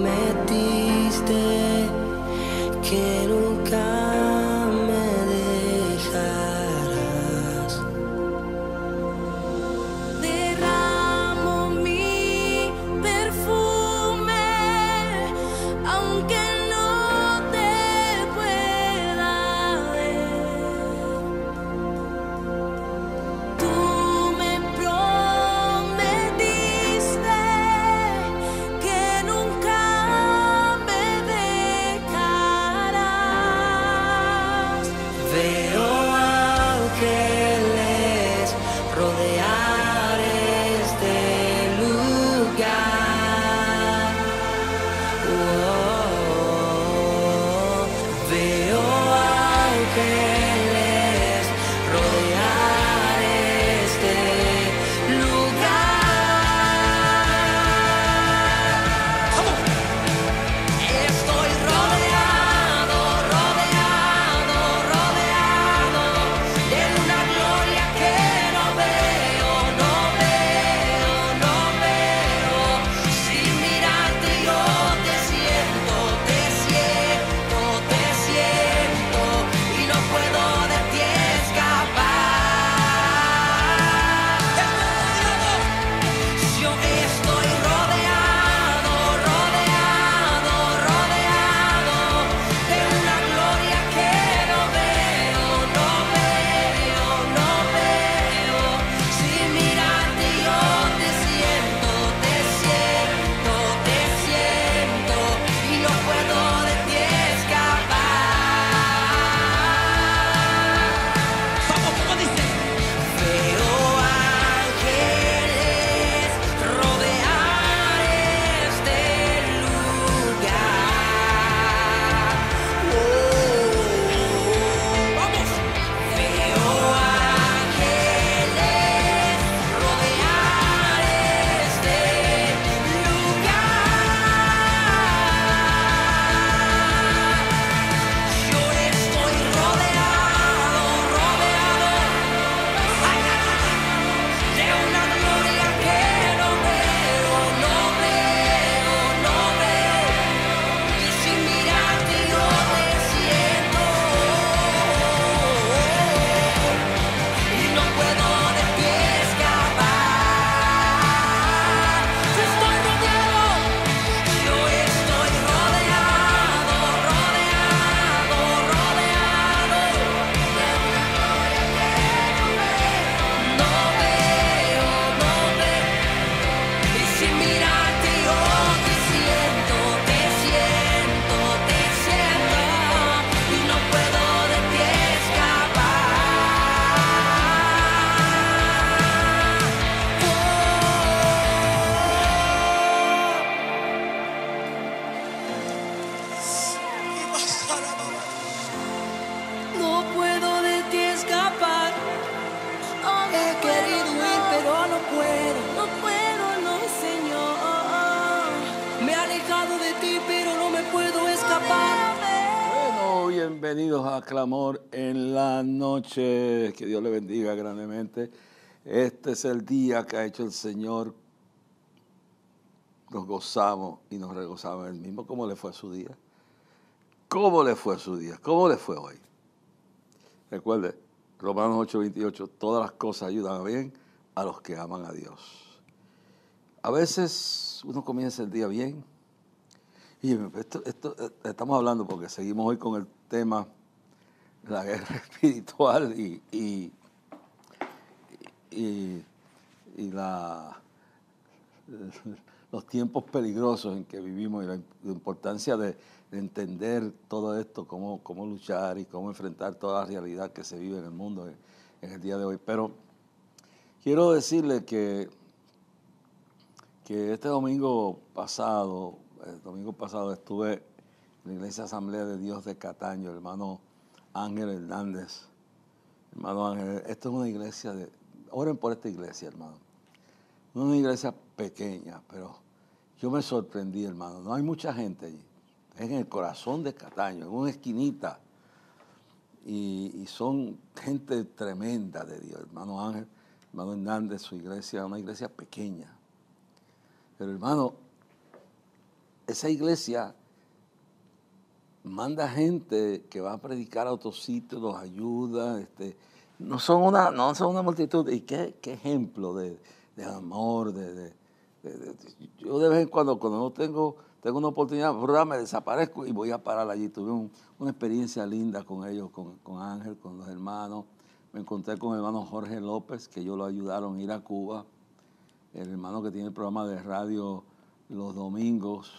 prometiste que nunca me dejarás. Derramo mi perfume, aunque no te pueda ver. Tú me prometiste que nunca me dejarás. Veo ángeles rodear este lugar. Veo ángeles rodear este lugar. Estoy rodeado, rodeado, rodeado de una gloria que no veo, no veo, no veo. Sin mirarte yo te siento, te siento, te siento y no puedo de ti escapar. Yo estoy rodeado, rodeado, rodeado de una gloria que no veo, no veo, no veo. Sin mirarte yo te siento, te siento, te siento y no puedo de ti escapar. Vamos, ¿cómo dice? Veo ángeles rodear este lugar. Vamos. Veo ángeles rodear este lugar. Yo estoy rodeado, rodeado. Ay, ay, ay, de una gloria que no veo, no veo, no veo. Y sin mirarte yo te siento y no puedo de ti escapar. Yo estoy rodeado, yo estoy rodeado, rodeado, rodeado de una gloria que no veo, no veo. Y sin mirarte yo te siento, te siento, te siento y no puedo de ti escapar. No puedo de ti escapar. He querido ir, pero no puedo. No puedo, no, Señor. Me he alejado de ti, pero no me puedo escapar. Bueno, bienvenidos a Clamor en la noche. Que Dios le bendiga grandemente. Este es el día que ha hecho el Señor. Nos gozamos y nos regozamos en Él mismo. ¿Cómo le fue su día? ¿Cómo le fue su día? ¿Cómo le fue hoy? Recuerde, Romanos 8:28, todas las cosas ayudan a bien a los que aman a Dios. A veces uno comienza el día bien. Y estamos hablando porque seguimos hoy con el tema de la guerra espiritual y los tiempos peligrosos en que vivimos y la importancia de entender todo esto, cómo luchar y cómo enfrentar toda la realidad que se vive en el mundo en el día de hoy. Pero quiero decirle que este domingo pasado estuve en la Iglesia Asamblea de Dios de Cataño, el hermano Ángel Hernández. Hermano Ángel, esto es una iglesia oren por esta iglesia, hermano. No es una iglesia pequeña, pero yo me sorprendí, hermano. No hay mucha gente allí. Es en el corazón de Cataño, en una esquinita. Y son gente tremenda de Dios. Hermano Ángel, hermano Hernández, su iglesia es una iglesia pequeña. Pero hermano, esa iglesia manda gente que va a predicar a otros sitios, los ayuda, no son una multitud. Y qué ejemplo de amor, yo de vez en cuando no tengo una oportunidad, ¿verdad? Me desaparezco y voy a parar allí. Tuve una experiencia linda con ellos, con Ángel, con los hermanos. Me encontré con el hermano Jorge López, que ellos lo ayudaron a ir a Cuba. El hermano que tiene el programa de radio los domingos,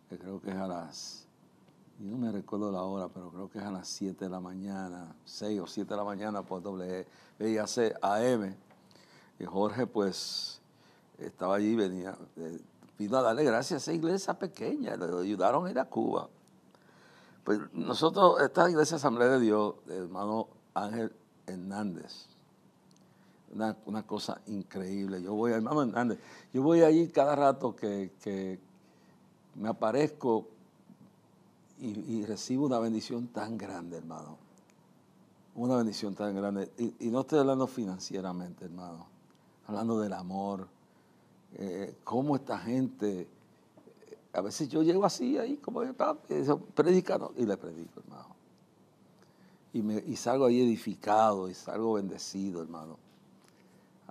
que creo que es yo no me recuerdo la hora, pero creo que es a las 7 de la mañana, 6 o 7 de la mañana por WIAC AM. Y Jorge, pues, estaba allí, vino a darle gracias a esa iglesia pequeña, le ayudaron a ir a Cuba. Pues nosotros, esta iglesia Asamblea de Dios, el hermano Ángel Hernández, una cosa increíble. Hermano Hernández, yo voy allí cada rato que me aparezco y recibo una bendición tan grande, hermano. Una bendición tan grande. Y no estoy hablando financieramente, hermano. Hablando del amor. Cómo esta gente, a veces yo llego así ahí, como predicando, y le predico, hermano. Y salgo ahí edificado y salgo bendecido, hermano.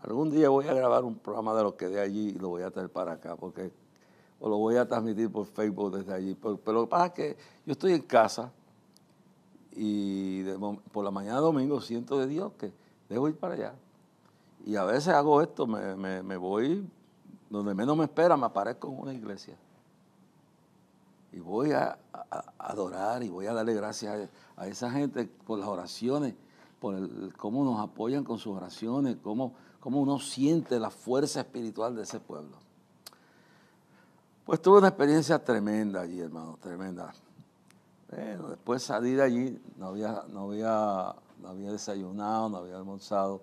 Algún día voy a grabar un programa de lo que de allí y lo voy a traer para acá, o lo voy a transmitir por Facebook desde allí. Pero lo que pasa es que yo estoy en casa y por la mañana de domingo siento de Dios que debo ir para allá. Y a veces hago esto, me voy donde menos me espera, me aparezco en una iglesia. Y voy a adorar y voy a darle gracias a esa gente por las oraciones, por cómo nos apoyan con sus oraciones, cómo uno siente la fuerza espiritual de ese pueblo. Pues tuve una experiencia tremenda allí, hermano, tremenda. Bueno, después salí de allí, no había desayunado, no había almorzado.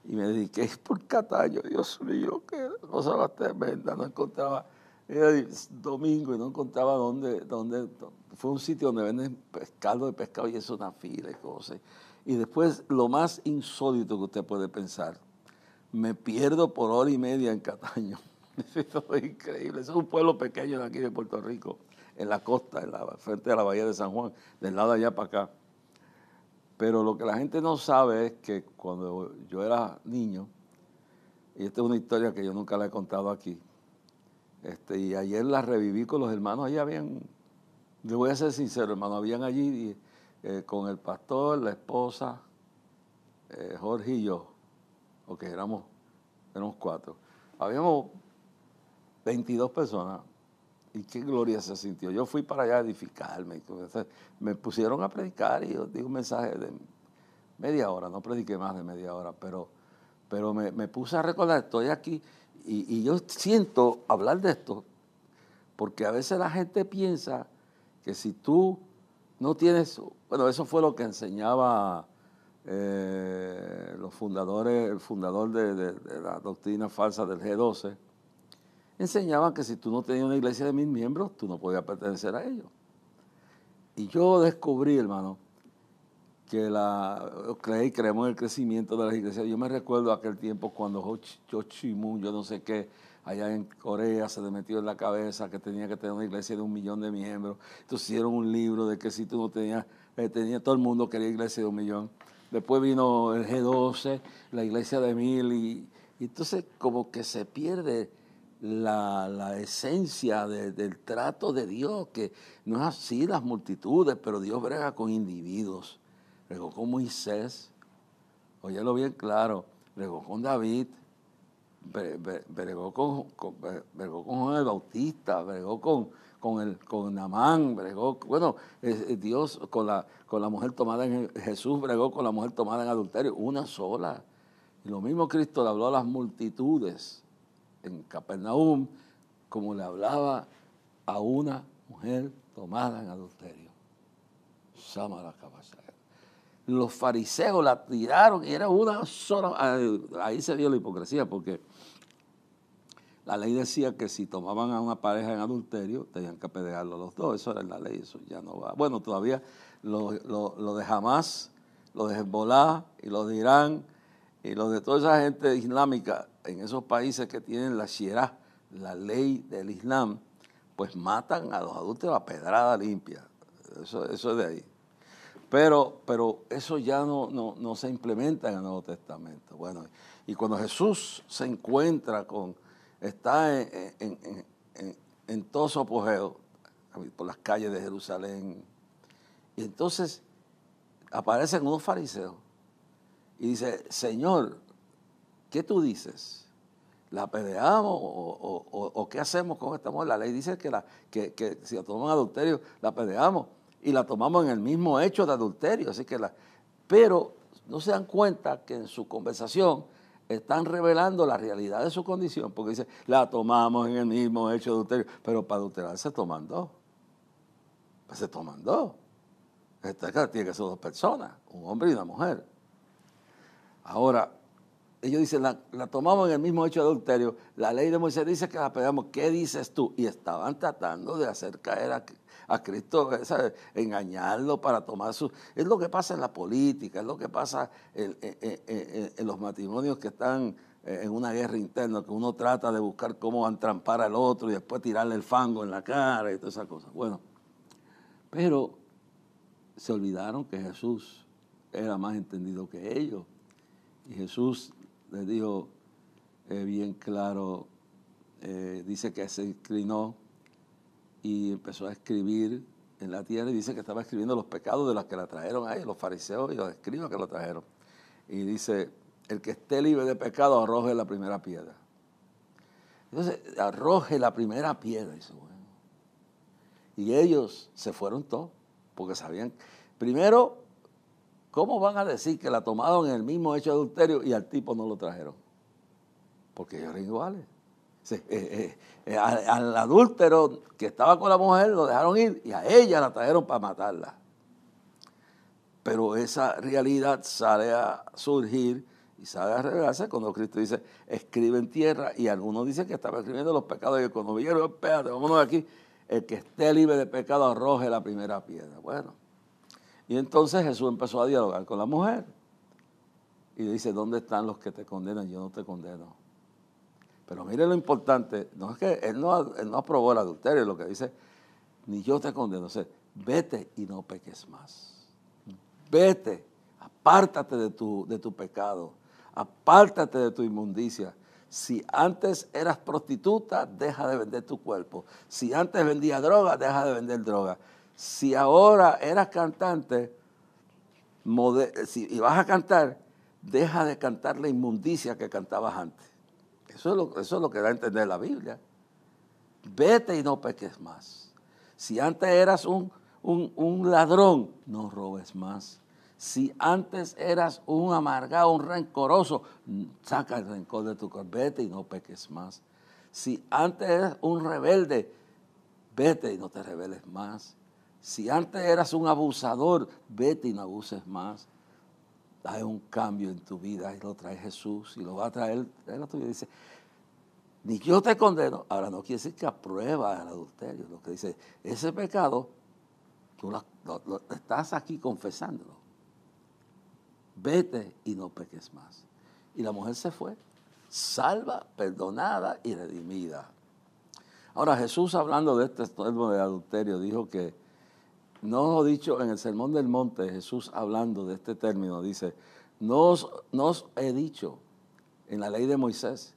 Y me dediqué por Cataño, Dios mío, qué cosa más tremenda. No encontraba, era domingo y no encontraba dónde. Fue un sitio donde venden caldo de pescado y es una fila de cosas. Y después, lo más insólito que usted puede pensar, me pierdo por hora y media en Cataño. Eso es increíble. Eso es un pueblo pequeño de aquí de Puerto Rico, en la costa, frente a la bahía de San Juan, del lado de allá para acá. Pero lo que la gente no sabe es que cuando yo era niño, y esta es una historia que yo nunca la he contado aquí, y ayer la reviví con los hermanos, allí habían, le voy a ser sincero, hermano, habían allí con el pastor, la esposa, Jorge y yo, ok, éramos 4. Habíamos 22 personas. Y qué gloria se sintió. Yo fui para allá a edificarme. Me pusieron a predicar y yo di un mensaje de media hora. No prediqué más de media hora, pero me puse a recordar, estoy aquí y yo siento hablar de esto, porque a veces la gente piensa que si tú no tienes, bueno, eso fue lo que enseñaba el fundador de la doctrina falsa del G12, enseñaban que si tú no tenías una iglesia de 1000 miembros, tú no podías pertenecer a ellos. Y yo descubrí, hermano, que creemos en el crecimiento de las iglesias. Yo me recuerdo aquel tiempo cuando Ho Chi Minh, yo no sé qué, allá en Corea se le metió en la cabeza que tenía que tener una iglesia de 1 millón de miembros. Entonces hicieron un libro de que si tú no tenías, todo el mundo quería iglesia de 1 millón. Después vino el G12, la iglesia de 1000, y entonces como que se pierde la esencia del trato de Dios, que no es así las multitudes, pero Dios brega con individuos. Bregó con Moisés, óyelo bien claro, bregó con David, bregó con Juan el Bautista, bregó con Naamán, Dios con la mujer tomada Jesús bregó con la mujer tomada en adulterio, una sola. Y lo mismo Cristo le habló a las multitudes en Capernaum, como le hablaba a una mujer tomada en adulterio. Los fariseos la tiraron y era una sola. Ahí se vio la hipocresía, porque la ley decía que si tomaban a una pareja en adulterio, tenían que apedrearlo los dos. Eso era la ley, eso ya no va. Bueno, todavía lo de Hamas, lo de Hezbollah y lo de Irán y lo de toda esa gente islámica en esos países que tienen la Shariah, la ley del Islam, pues matan a los adúlteros a pedrada limpia. Eso es de ahí. Pero eso ya no se implementa en el Nuevo Testamento. Bueno, y cuando Jesús se encuentra está en todo su apogeo, por las calles de Jerusalén, y entonces aparecen unos fariseos y dice, Señor, ¿qué tú dices? ¿La apedreamos o qué hacemos con esta mujer? La ley dice que si la tomamos en adulterio, la apedreamos y la tomamos en el mismo hecho de adulterio. Así que pero no se dan cuenta que en su conversación están revelando la realidad de su condición, porque dice, la tomamos en el mismo hecho de adulterio, pero para adulterar se toman dos. Pues se toman dos. Tiene que ser dos personas, un hombre y una mujer. Ahora, ellos dicen, la tomamos en el mismo hecho de adulterio. La ley de Moisés dice que la apedreamos. ¿Qué dices tú? Y estaban tratando de hacer caer a Cristo, ¿sabes? Engañarlo para tomar su... Es lo que pasa en la política, es lo que pasa en los matrimonios que están en una guerra interna, que uno trata de buscar cómo entrampar al otro y después tirarle el fango en la cara y todas esas cosas. Bueno, pero se olvidaron que Jesús era más entendido que ellos. Y Jesús les dijo bien claro, dice que se inclinó y empezó a escribir en la tierra y dice que estaba escribiendo los pecados de los que la trajeron a ellos, los fariseos y los escribas que lo trajeron. Y dice, el que esté libre de pecado arroje la primera piedra. Entonces, arroje la primera piedra. Dice, bueno. Y ellos se fueron todos, porque sabían, primero, ¿cómo van a decir que la tomaron en el mismo hecho de adulterio y al tipo no lo trajeron? Porque ellos eran iguales. Sí, al adúltero que estaba con la mujer lo dejaron ir y a ella la trajeron para matarla. Pero esa realidad sale a surgir y sale a revelarse cuando Cristo dice, escribe en tierra, y algunos dicen que estaba escribiendo los pecados, y cuando vieron, espérate, vámonos de aquí, el que esté libre de pecado arroje la primera piedra. Bueno, y entonces Jesús empezó a dialogar con la mujer y le dice, ¿dónde están los que te condenan? Yo no te condeno. Pero mire lo importante, no es que él no aprobó el adulterio, lo que dice, ni yo te condeno. O sea, vete y no peques más. Vete, apártate de tu pecado, apártate de tu inmundicia. Si antes eras prostituta, deja de vender tu cuerpo. Si antes vendías droga, deja de vender droga. Si ahora eras cantante y vas a cantar, deja de cantar la inmundicia que cantabas antes. Eso es lo que da a entender la Biblia. Vete y no peques más. Si antes eras un ladrón, no robes más. Si antes eras un amargado, un rencoroso, saca el rencor de tu corazón. Vete y no peques más. Si antes eras un rebelde, vete y no te rebeles más. Si antes eras un abusador, vete y no abuses más. Hay un cambio en tu vida y lo trae Jesús y lo va a traer a tu vida. Dice, ni yo te condeno. Ahora no quiere decir que aprueba el adulterio. Lo que dice, ese pecado, tú estás aquí confesándolo. Vete y no peques más. Y la mujer se fue, salva, perdonada y redimida. Ahora Jesús, hablando de este tema de adulterio, dijo que, no lo dicho en el Sermón del Monte, Jesús hablando de este término, dice, no os he dicho en la ley de Moisés,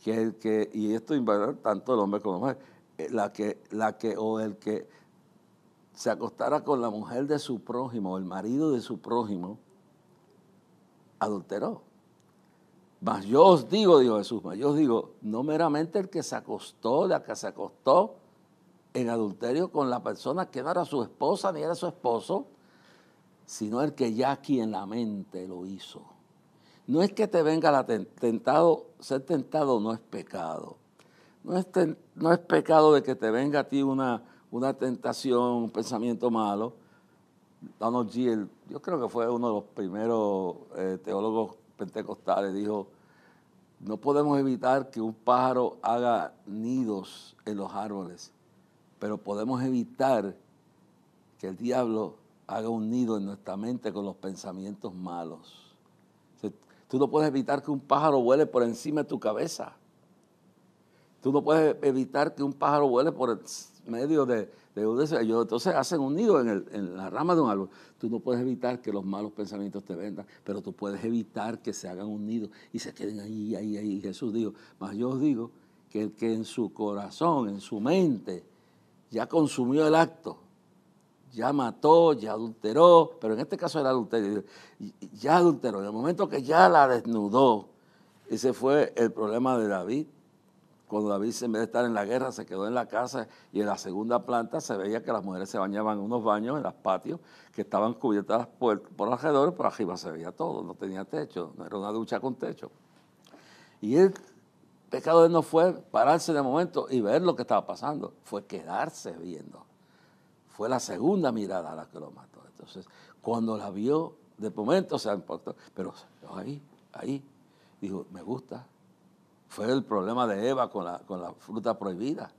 y esto invalida tanto el hombre como la mujer, o el que se acostara con la mujer de su prójimo, o el marido de su prójimo, adulteró. Mas yo os digo, dijo Jesús, yo os digo, no meramente el que se acostó, la que se acostó en adulterio con la persona que no era su esposa ni era su esposo, sino el que ya aquí en la mente lo hizo. No es que te venga ser tentado no es pecado. No es pecado de que te venga a ti una tentación, un pensamiento malo. Donald G., yo creo que fue uno de los primeros teólogos pentecostales, dijo, no podemos evitar que un pájaro haga nidos en los árboles, pero podemos evitar que el diablo haga un nido en nuestra mente con los pensamientos malos. O sea, tú no puedes evitar que un pájaro vuele por encima de tu cabeza, Tú no puedes evitar que un pájaro vuele por el medio de ellos. Entonces hacen un nido en la rama de un árbol. Tú no puedes evitar que los malos pensamientos te vendan, pero tú puedes evitar que se hagan un nido y se queden ahí. Y Jesús dijo, mas yo os digo que el que en su corazón, en su mente, ya consumió el acto, ya mató, ya adulteró, pero en este caso era adulterio, ya adulteró. En el momento que ya la desnudó, ese fue el problema de David. Cuando David, en vez de estar en la guerra, se quedó en la casa y en la segunda planta se veía que las mujeres se bañaban en unos baños en los patios que estaban cubiertas por alrededor, por arriba se veía todo, no tenía techo, no era una ducha con techo. Y el pecado de él no fue pararse de momento y ver lo que estaba pasando, fue quedarse viendo. Fue la segunda mirada la que lo mató. Entonces, cuando la vio, de momento se importó, pero ahí, dijo, me gusta. Fue el problema de Eva con la fruta prohibida.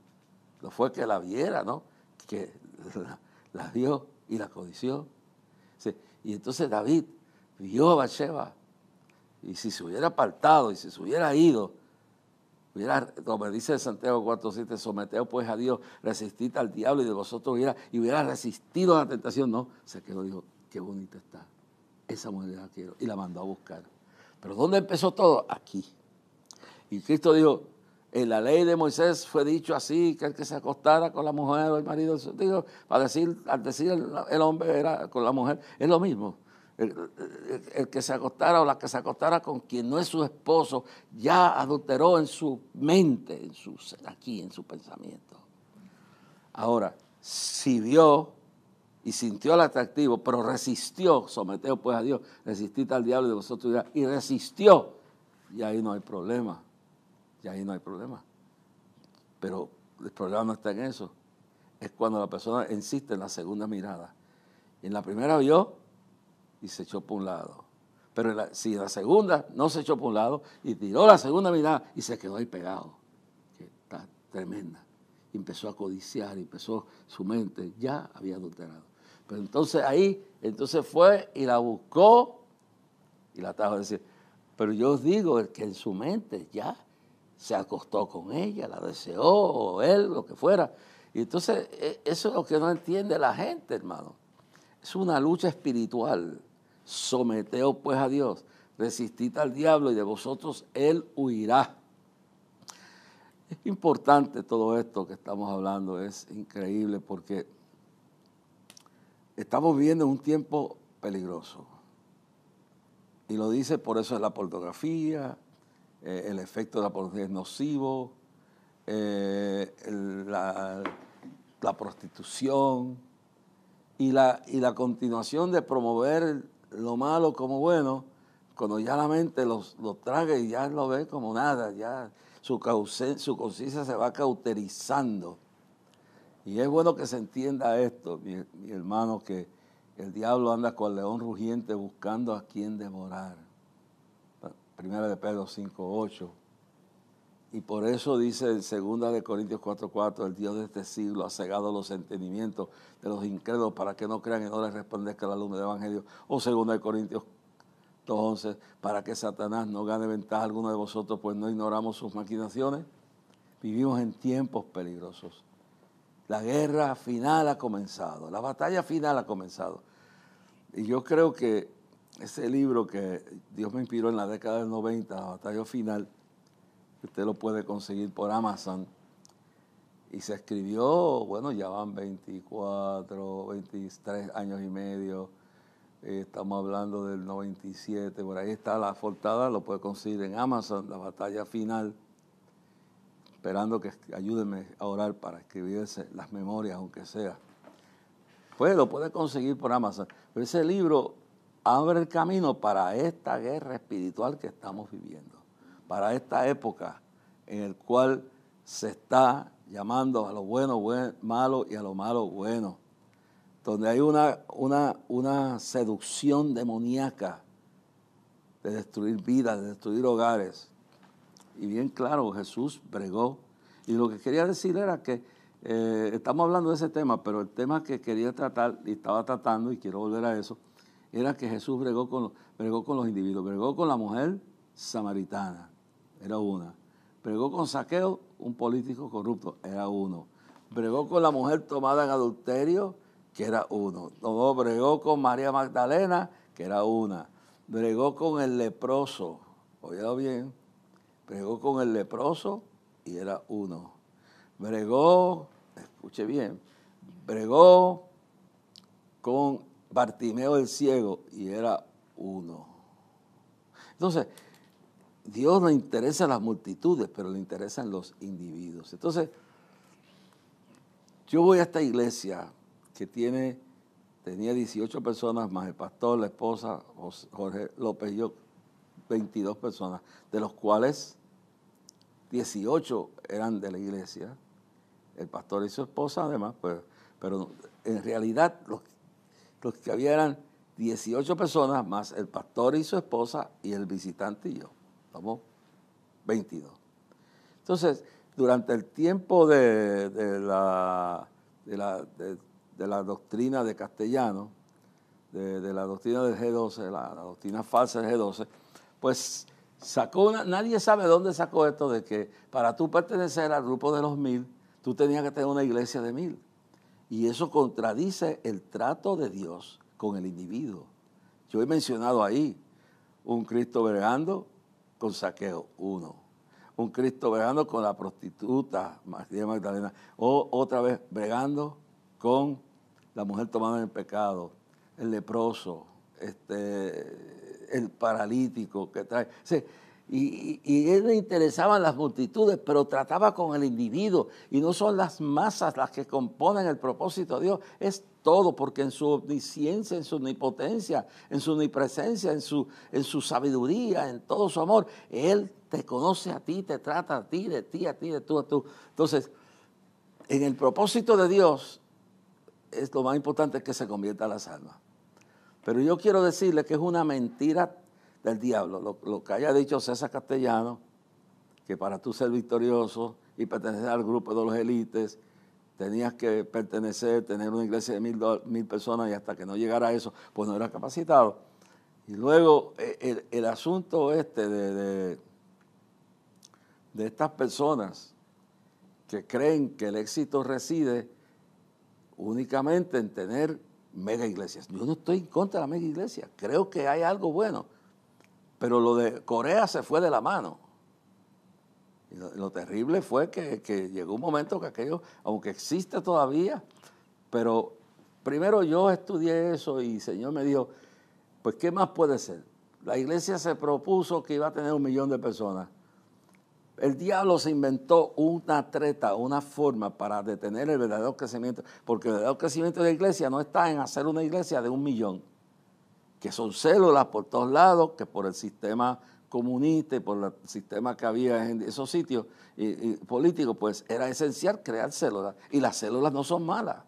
No fue que la viera, ¿no? Que la vio y la codició. Sí. Y entonces David vio a Bathsheba. Y si se hubiera apartado y si se hubiera ido, como dice Santiago 4:7, someteos pues a Dios, resistid al diablo y de vosotros hubiera resistido a la tentación. No, se quedó y dijo, qué bonita está. Esa mujer la quiero. Y la mandó a buscar. Pero ¿dónde empezó todo? Aquí. Y Cristo dijo, en la ley de Moisés fue dicho así, que el que se acostara con la mujer o el marido, digo, al decir el hombre era con la mujer, es lo mismo. El que se acostara o la que se acostara con quien no es su esposo, ya adulteró en su mente, aquí en su pensamiento. Ahora, si vio y sintió el atractivo, pero resistió, someteo pues a Dios, resistid al diablo y de vosotros y resistió, y ahí no hay problema. Y ahí no hay problema. Pero el problema no está en eso. Es cuando la persona insiste en la segunda mirada. En la primera vio y se echó por un lado. Pero si en la segunda no se echó por un lado y tiró la segunda mirada y se quedó ahí pegado. Que está tremenda. Y empezó a codiciar, empezó su mente, ya había adulterado. Pero entonces fue y la buscó y la trajo a decir, pero yo os digo, el que en su mente ya se acostó con ella, la deseó, o él, lo que fuera. Y entonces, eso es lo que no entiende la gente, hermano. Es una lucha espiritual. Someteos pues a Dios, resistid al diablo y de vosotros él huirá. Es importante todo esto que estamos hablando, es increíble porque estamos viviendo en un tiempo peligroso. Y lo dice, por eso es la pornografía, el efecto de la pornografía es nocivo, la prostitución y la continuación de promover lo malo como bueno, cuando ya la mente lo traga y ya lo ve como nada, ya su conciencia se va cauterizando. Y es bueno que se entienda esto, mi hermano, que el diablo anda con el león rugiente buscando a quien devorar. Primera de Pedro 5:8. Y por eso dice en 2 de Corintios 4:4, el Dios de este siglo ha cegado los entendimientos de los incrédulos para que no crean y no les resplandezca la luz del Evangelio. O 2 de Corintios 2:11, para que Satanás no gane ventaja alguno de vosotros, pues no ignoramos sus maquinaciones. Vivimos en tiempos peligrosos. La guerra final ha comenzado, la batalla final ha comenzado. Y yo creo que ese libro que Dios me inspiró en la década del 90, la batalla final, usted lo puede conseguir por Amazon. Y se escribió, bueno, ya van 24, 23 años y medio. Estamos hablando del 97. Por ahí está la portada, lo puede conseguir en Amazon, la batalla final. Esperando que ayúdenme a orar para escribirse las memorias, aunque sea. Pues lo puede conseguir por Amazon. Pero ese libro abre el camino para esta guerra espiritual que estamos viviendo. Para esta época en el cual se está llamando a lo bueno malo y a lo malo bueno. Donde hay una seducción demoníaca de destruir vidas, de destruir hogares. Y bien claro, Jesús bregó. Y lo que quería decir era que estamos hablando de ese tema, pero el tema que quería tratar y estaba tratando, y quiero volver a eso, era que Jesús bregó con los individuos. Bregó con la mujer samaritana, era una. Bregó con Zaqueo, un político corrupto, era uno. Bregó con la mujer tomada en adulterio, que era uno. No, bregó con María Magdalena, que era una. Bregó con el leproso, oído bien, bregó con el leproso y era uno. Bregó, escuche bien, bregó con Bartimeo el ciego y era uno. Entonces, Dios no interesa las multitudes, pero le interesan los individuos. Entonces, yo voy a esta iglesia que tenía 18 personas, más el pastor, la esposa, Jorge López y yo, 22 personas, de los cuales 18 eran de la iglesia, el pastor y su esposa además, pues, pero en realidad los que había eran 18 personas, más el pastor y su esposa y el visitante y yo. Somos 22. Entonces, durante el tiempo de la doctrina de Castellano, de la doctrina del G12, la doctrina falsa del G12, pues nadie sabe dónde sacó esto de que para tú pertenecer al grupo de los 1000, tú tenías que tener una iglesia de 1000. Y eso contradice el trato de Dios con el individuo. Yo he mencionado ahí un Cristo bregando con Zaqueo, uno. Un Cristo bregando con la prostituta María Magdalena. O otra vez bregando con la mujer tomada en pecado, el leproso, el paralítico que trae. O sea, y él le interesaban las multitudes, pero trataba con el individuo. Y no son las masas las que componen el propósito de Dios, es todo, porque en su omnisciencia, en su omnipotencia, en su omnipresencia, en su sabiduría, en todo su amor, Él te conoce a ti, te trata a ti, de tú a tú. Entonces, en el propósito de Dios, es lo más importante que se convierta las almas. Pero yo quiero decirle que es una mentira del diablo. Lo que haya dicho César Castellano, que para tú ser victorioso y pertenecer al grupo de los élites, tenías que tener una iglesia de 1000 personas y hasta que no llegara a eso, pues no era capacitado. Y luego el asunto de estas personas que creen que el éxito reside únicamente en tener mega iglesias. Yo no estoy en contra de la mega iglesia, creo que hay algo bueno, pero lo de Corea se fue de la mano. Y lo terrible fue que llegó un momento que aquello, aunque existe todavía, pero primero yo estudié eso y el Señor me dijo, pues ¿qué más puede ser? La iglesia se propuso que iba a tener 1 millón de personas. El diablo se inventó una treta, una forma para detener el verdadero crecimiento, porque el verdadero crecimiento de la iglesia no está en hacer una iglesia de 1 millón, que son células por todos lados, que por el sistema comunista y por el sistema que había en esos sitios y políticos, pues era esencial crear células, y las células no son malas.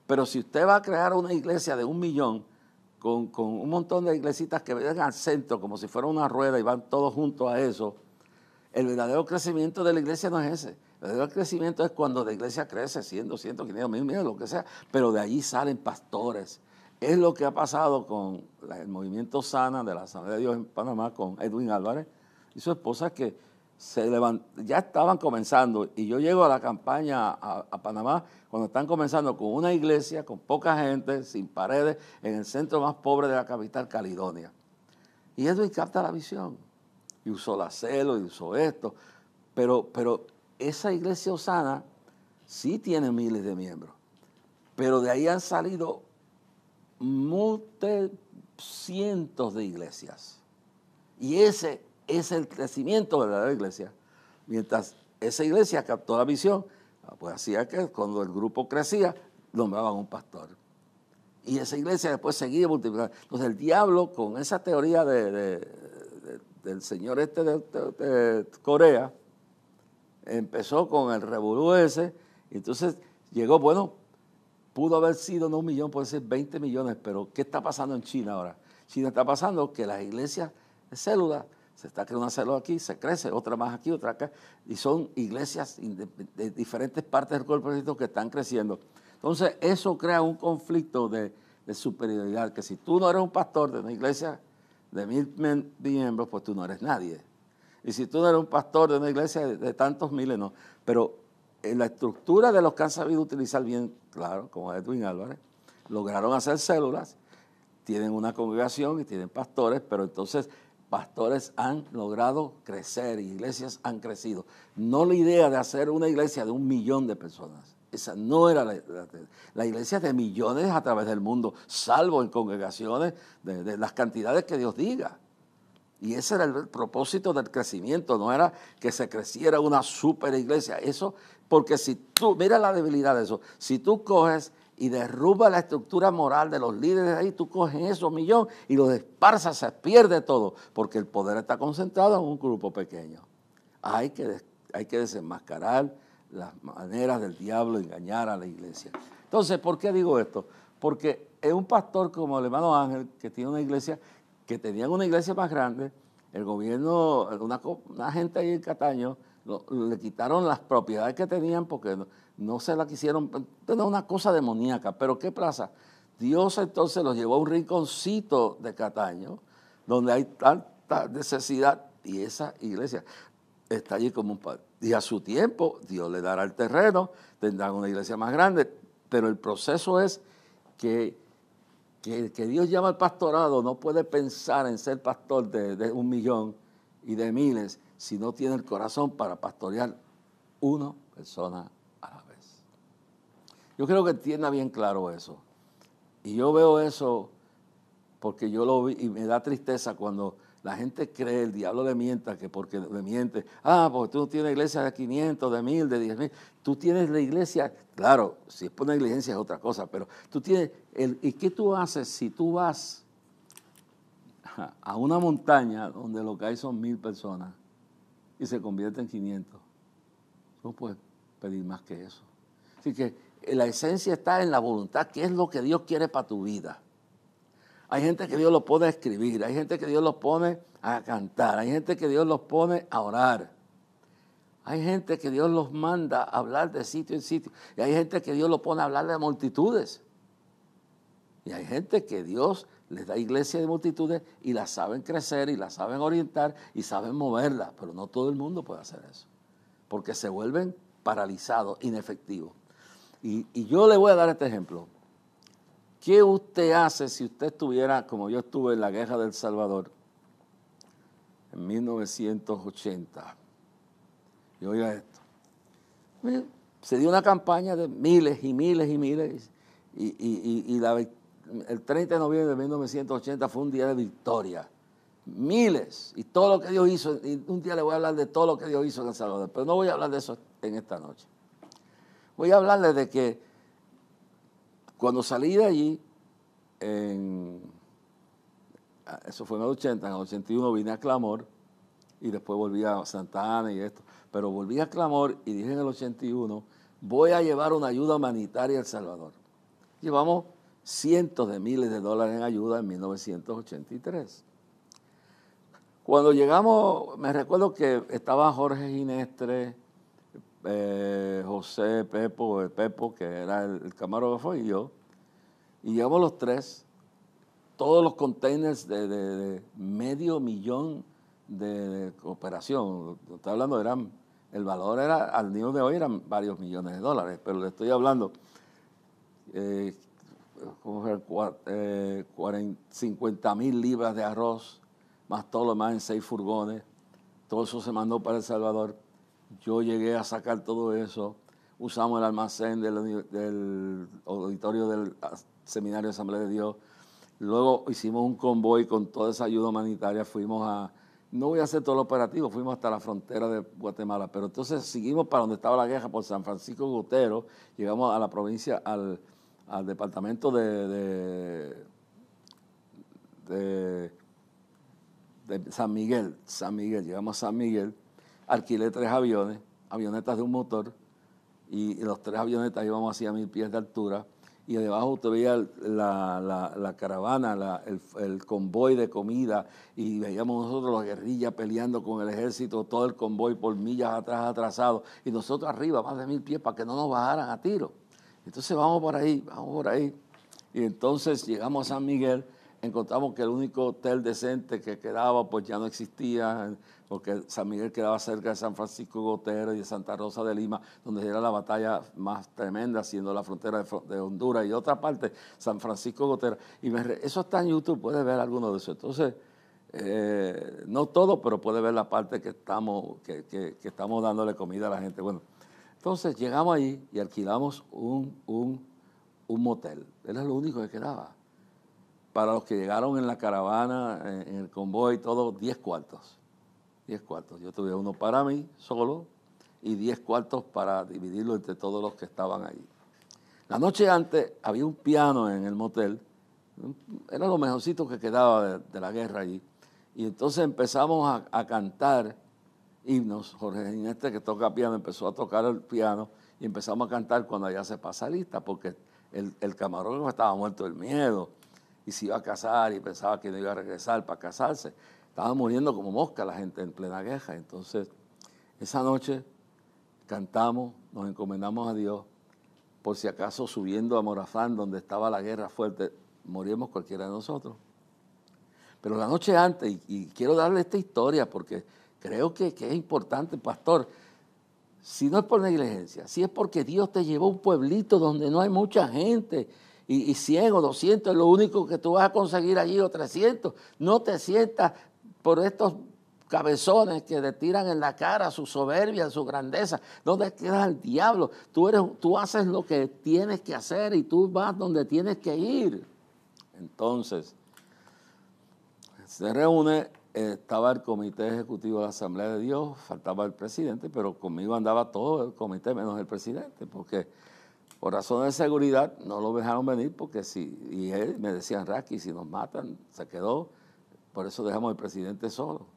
Pero si usted va a crear una iglesia de 1 millón, con un montón de iglesitas que vengan al centro como si fuera una rueda y van todos juntos a eso, el verdadero crecimiento de la iglesia no es ese. El verdadero crecimiento es cuando la iglesia crece 100, 200, 500, 1000, lo que sea, pero de allí salen pastores. Es lo que ha pasado con el movimiento Sana de la Asamblea de Dios en Panamá con Edwin Álvarez y su esposa, que ya estaban comenzando, y yo llego a la campaña a Panamá cuando están comenzando con una iglesia, con poca gente, sin paredes, en el centro más pobre de la capital, Caledonia. Y Edwin capta la visión, y usó la celo, y usó esto, pero esa iglesia Osana sí tiene miles de miembros, pero de ahí han salido cientos de iglesias, y ese es el crecimiento de la iglesia. Mientras esa iglesia captó la visión, pues hacía que cuando el grupo crecía, nombraban un pastor. Y esa iglesia después seguía multiplicando. Entonces el diablo, con esa teoría del señor de Corea, empezó con el revolú ese, y entonces llegó, bueno, pudo haber sido no 1 millón, puede ser 20 millones, pero ¿qué está pasando en China ahora? China está pasando que las iglesias de células, se está creando una célula aquí, se crece, otra más aquí, otra acá, y son iglesias de diferentes partes del cuerpo de Cristo que están creciendo. Entonces, eso crea un conflicto de superioridad, que si tú no eres un pastor de una iglesia de 1000 miembros, pues tú no eres nadie. Y si tú no eres un pastor de una iglesia de tantos miles, no. Pero en la estructura de los que han sabido utilizar bien, claro, como Edwin Álvarez, lograron hacer células, tienen una congregación y tienen pastores, pero entonces pastores han logrado crecer, iglesias han crecido. No la idea de hacer una iglesia de 1.000.000 de personas. Esa no era la iglesia de millones a través del mundo, salvo en congregaciones de las cantidades que Dios diga. Y ese era el propósito del crecimiento, no era que se creciera una super iglesia. Eso, porque si tú, mira la debilidad de eso, si tú coges y derrubas la estructura moral de los líderes de ahí, tú coges esos millones y los esparzas, se pierde todo, porque el poder está concentrado en un grupo pequeño. Hay que desenmascarar las maneras del diablo de engañar a la iglesia. Entonces, ¿por qué digo esto? Porque es un pastor como el hermano Ángel, que tiene una iglesia, que tenían una iglesia más grande, el gobierno, una gente ahí en Cataño, le quitaron las propiedades que tenían porque no se la quisieron, era una cosa demoníaca. Pero ¿qué pasa? Dios entonces los llevó a un rinconcito de Cataño, donde hay tanta necesidad, y esa iglesia está allí como un padre. Y a su tiempo, Dios le dará el terreno, tendrán una iglesia más grande, pero el proceso es que Dios llama al pastorado, no puede pensar en ser pastor de 1.000.000 y de miles si no tiene el corazón para pastorear una persona a la vez. Yo creo que entienda bien claro eso. Y yo veo eso porque yo lo vi y me da tristeza cuando la gente cree, el diablo le mienta, que porque le miente, porque tú no tienes iglesia de 500, de 1.000, de 10.000, tú tienes la iglesia, claro, si es por una iglesia es otra cosa, pero tú tienes, ¿y qué tú haces si tú vas a una montaña donde lo que hay son 1.000 personas y se convierte en 500? No puedes pedir más que eso. Así que la esencia está en la voluntad, qué es lo que Dios quiere para tu vida. Hay gente que Dios los pone a escribir, hay gente que Dios los pone a cantar, hay gente que Dios los pone a orar. Hay gente que Dios los manda a hablar de sitio en sitio. Y hay gente que Dios los pone a hablar de multitudes. Y hay gente que Dios les da iglesia de multitudes y las saben crecer y las saben orientar y saben moverlas. Pero no todo el mundo puede hacer eso. Porque se vuelven paralizados, inefectivos. Y yo le voy a dar este ejemplo. ¿Qué usted hace si usted estuviera, como yo estuve en la guerra del Salvador, en 1980? Y oiga esto. Se dio una campaña de miles y miles y miles, y el 30 de noviembre de 1980 fue un día de victoria. Miles, y todo lo que Dios hizo, y un día le voy a hablar de todo lo que Dios hizo en El Salvador, pero no voy a hablar de eso en esta noche. Voy a hablarle de que cuando salí de allí, eso fue en el 80, en el 81 vine a Clamor y después volví a Santa Ana y esto, pero volví a Clamor y dije en el 81, voy a llevar una ayuda humanitaria a El Salvador. Llevamos cientos de miles de dólares en ayuda en 1983. Cuando llegamos, me recuerdo que estaba Jorge Ginestre, José Pepo, que era el camarógrafo, y yo, y llegamos los tres, todos los containers de 500.000 de cooperación. Estoy hablando, el valor era, al día de hoy eran varios millones de dólares, pero le estoy hablando, 50.000 libras de arroz, más todo lo demás en 6 furgones, todo eso se mandó para El Salvador. Yo llegué a sacar todo eso, usamos el almacén del auditorio del Seminario de Asamblea de Dios, luego hicimos un convoy con toda esa ayuda humanitaria, no voy a hacer todo lo operativo, fuimos hasta la frontera de Guatemala, pero entonces seguimos para donde estaba la guerra, por San Francisco Gotero, llegamos a la provincia, al departamento de San Miguel, llegamos a San Miguel, alquilé 3 aviones, avionetas de un motor, y los 3 avionetas íbamos hacia 1.000 pies de altura, y debajo usted veía la caravana, el convoy de comida, y veíamos nosotros los guerrillas peleando con el ejército, todo el convoy por millas atrás atrasado, y nosotros arriba, más de 1.000 pies, para que no nos bajaran a tiro. Entonces vamos por ahí, y entonces llegamos a San Miguel, encontramos que el único hotel decente que quedaba pues ya no existía, porque San Miguel quedaba cerca de San Francisco Gotera y de Santa Rosa de Lima, donde era la batalla más tremenda, siendo la frontera de Honduras, y otra parte, San Francisco Gotera. Y eso está en YouTube, puedes ver alguno de eso. Entonces, no todo, pero puedes ver la parte que estamos dándole comida a la gente. Bueno, entonces llegamos allí y alquilamos un motel. Era lo único que quedaba. Para los que llegaron en la caravana, en el convoy, todo, 10 cuartos. 10 cuartos. Yo tuve uno para mí solo y 10 cuartos para dividirlo entre todos los que estaban allí. La noche antes había un piano en el motel. Era lo mejorcito que quedaba de la guerra allí. Y entonces empezamos a cantar himnos. Jorge Gineste, que toca piano, empezó a tocar el piano y empezamos a cantar cuando ya se pasa lista, porque el camarógrafo estaba muerto del miedo y se iba a casar y pensaba que no iba a regresar para casarse. Estaba muriendo como mosca la gente en plena guerra. Entonces, esa noche cantamos, nos encomendamos a Dios, por si acaso subiendo a Morazán, donde estaba la guerra fuerte, moríamos cualquiera de nosotros. Pero la noche antes, y quiero darle esta historia porque creo que es importante, pastor, si no es por negligencia, si es porque Dios te llevó a un pueblito donde no hay mucha gente, y 100 o 200 es lo único que tú vas a conseguir allí, o 300, no te sientas por estos cabezones que le tiran en la cara su soberbia, su grandeza. ¿Dónde queda el diablo? Tú haces lo que tienes que hacer y tú vas donde tienes que ir. Entonces, se reúne, estaba el comité ejecutivo de la Asamblea de Dios, faltaba el presidente, pero conmigo andaba todo el comité menos el presidente, porque por razones de seguridad no lo dejaron venir, porque y él me decían, Racky, si nos matan, se quedó, por eso dejamos al presidente solo.